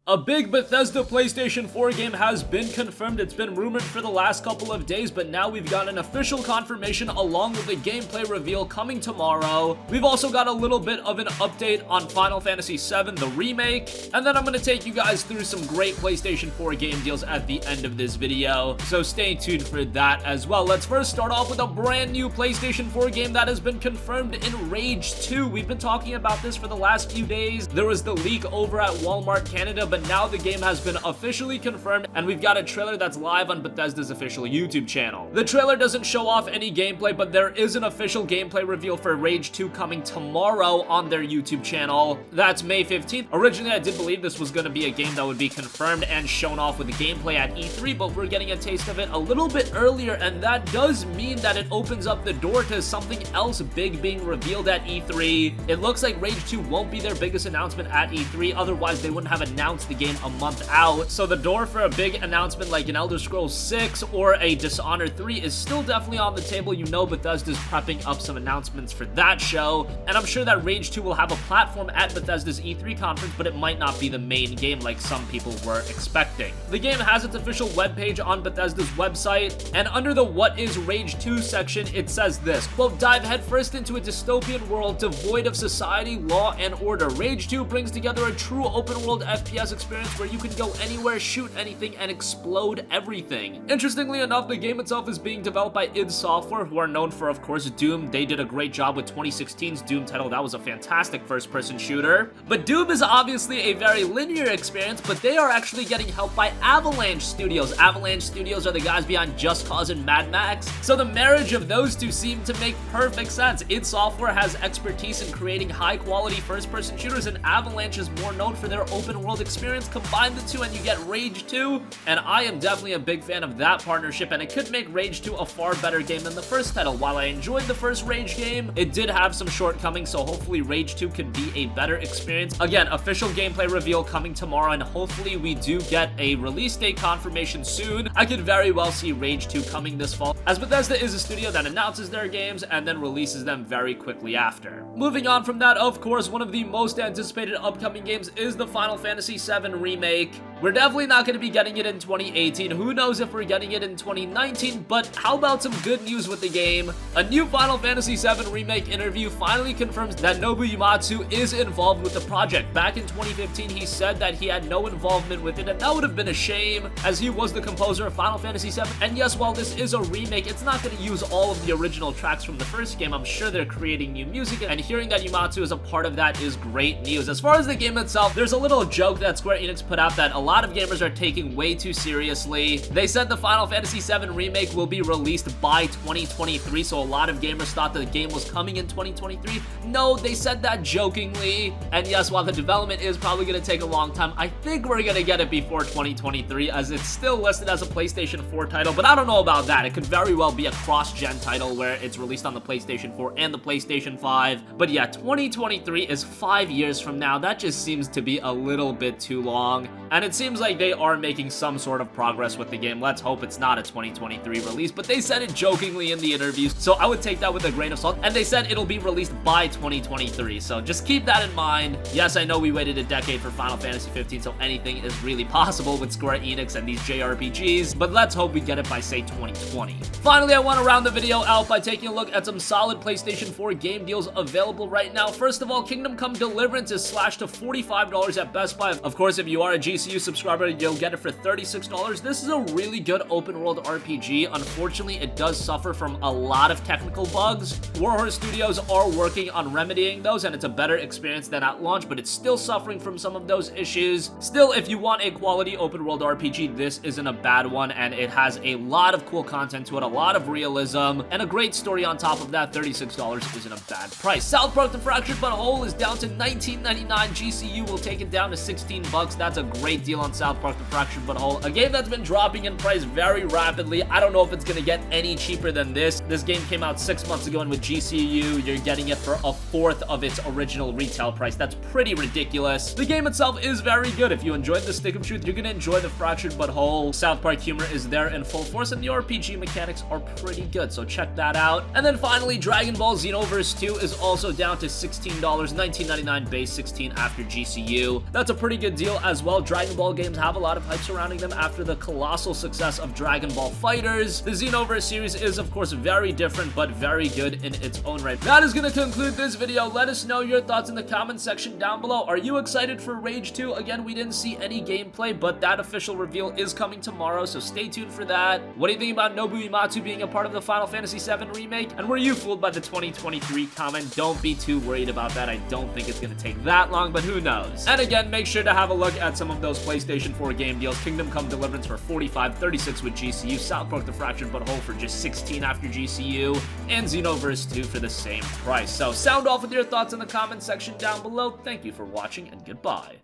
A big Bethesda PlayStation 4 game has been confirmed. It's been rumored for the last couple of days, but now we've got an official confirmation along with a gameplay reveal coming tomorrow. We've also got a little bit of an update on Final Fantasy VII, the remake, and then I'm going to take you guys through some great PlayStation 4 game deals at the end of this video, so stay tuned for that as well. Let's first start off with a brand new PlayStation 4 game that has been confirmed in Rage 2. We've been talking about this for the last few days. There was the leak over at Walmart Canada, but now the game has been officially confirmed, and we've got a trailer that's live on Bethesda's official YouTube channel. The trailer doesn't show off any gameplay, but there is an official gameplay reveal for Rage 2 coming tomorrow on their YouTube channel. That's May 15th. Originally, I did believe this was going to be a game that would be confirmed and shown off with the gameplay at E3, but we're getting a taste of it a little bit earlier, and that does mean that it opens up the door to something else big being revealed at E3. It looks like Rage 2 won't be their biggest announcement at E3, otherwise they wouldn't have announced the game a month out. So the door for a big announcement like an Elder Scrolls 6 or a Dishonored 3 is still definitely on the table. You know Bethesda's prepping up some announcements for that show, and I'm sure that Rage 2 will have a platform at Bethesda's E3 conference, but it might not be the main game like some people were expecting. The game has its official webpage on Bethesda's website, and under the What is Rage 2 section, it says this, quote, dive headfirst into a dystopian world devoid of society, law, and order. Rage 2 brings together a true open-world FPS experience where you can go anywhere, shoot anything, and explode everything. Interestingly enough, the game itself is being developed by id Software, who are known for, of course, Doom. They did a great job with 2016's Doom title. That was a fantastic first-person shooter. But Doom is obviously a very linear experience, but they are actually getting help by Avalanche Studios. Avalanche Studios are the guys behind Just Cause and Mad Max, so the marriage of those two seem to make perfect sense. id Software has expertise in creating high-quality first-person shooters, and Avalanche is more known for their open-world experience. Combine the two and you get Rage 2, and I am definitely a big fan of that partnership, and it could make Rage 2 a far better game than the first title. While I enjoyed the first Rage game, it did have some shortcomings, so hopefully Rage 2 can be a better experience. Again, official gameplay reveal coming tomorrow, and hopefully we do get a release date confirmation soon. I could very well see Rage 2 coming this fall, as Bethesda is a studio that announces their games and then releases them very quickly after. Moving on from that, of course, one of the most anticipated upcoming games is the Final Fantasy VII Remake. We're definitely not going to be getting it in 2018. Who knows if we're getting it in 2019, but how about some good news with the game? A new Final Fantasy VII Remake interview finally confirms that Nobuo Uematsu is involved with the project. Back in 2015, he said that he had no involvement with it, and that would have been a shame, as he was the composer of Final Fantasy VII. And yes, while this is a remake, it's not going to use all of the original tracks from the first game. I'm sure they're creating new music, and hearing that Uematsu is a part of that is great news. As far as the game itself, there's a little joke that Square Enix put out that a lot of gamers are taking way too seriously. They said the Final Fantasy VII Remake will be released by 2023, so a lot of gamers thought that the game was coming in 2023. No, they said that jokingly, and yes, while the development is probably going to take a long time, I think we're going to get it before 2023, as it's still listed as a PlayStation 4 title, but I don't know about that. It could very well be a cross-gen title where it's released on the PlayStation 4 and the PlayStation 5, but yeah, 2023 is 5 years from now. That just seems to be a little bit too long, and it seems like they are making some sort of progress with the game. Let's hope it's not a 2023 release, but they said it jokingly in the interviews, so I would take that with a grain of salt, and they said it'll be released by 2023, so just keep that in mind. Yes, I know we waited a decade for Final Fantasy 15, so anything is really possible with Square Enix and these JRPGs, but let's hope we get it by, say, 2020. Finally, I want to round the video out by taking a look at some solid PlayStation 4 game deals available right now. First of all, Kingdom Come Deliverance is slashed to $45 at Best Buy. Of course, if you are a GCU subscriber, you'll get it for $36. This is a really good open world RPG. Unfortunately, it does suffer from a lot of technical bugs. Warhorse Studios are working on remedying those, and it's a better experience than at launch, but it's still suffering from some of those issues. Still, if you want a quality open world RPG, this isn't a bad one, and it has a lot of cool content to it, a lot of realism, and a great story on top of that. $36 isn't a bad price. South Park: The Fractured But Whole is down to $19.99. GCU will take it down to $16. That's a great deal on South Park: The Fractured But Whole, a game that's been dropping in price very rapidly. I don't know if it's going to get any cheaper than this. This game came out 6 months ago, and with GCU, you're getting it for a fourth of its original retail price. That's pretty ridiculous. The game itself is very good. If you enjoyed the Stick of Truth, you're going to enjoy the Fractured But Whole. South Park humor is there in full force, and the RPG mechanics are pretty good, so check that out. And then finally, Dragon Ball Xenoverse 2 is also down to $16, $19.99 base, $16 after GCU. That's a pretty good deal as well. Dragon Ball games have a lot of hype surrounding them after the colossal success of Dragon Ball FighterZ. The Xenoverse series is, of course, very different, but very good in its own right. That is going to conclude this video. Let us know your thoughts in the comment section down below. Are you excited for Rage 2? Again, we didn't see any gameplay, but that official reveal is coming tomorrow, so stay tuned for that. What do you think about Nobuo Uematsu being a part of the Final Fantasy VII Remake? And were you fooled by the 2023 comment? Don't be too worried about that. I don't think it's going to take that long, but who knows? And again, make sure to have a look at some of those PlayStation 4 game deals. Kingdom Come Deliverance for $45, $36 with GCU, South Park The Fractured But Whole for just $16 after GCU, and Xenoverse 2 for the same price. So sound off with your thoughts in the comment section down below. Thank you for watching, and goodbye.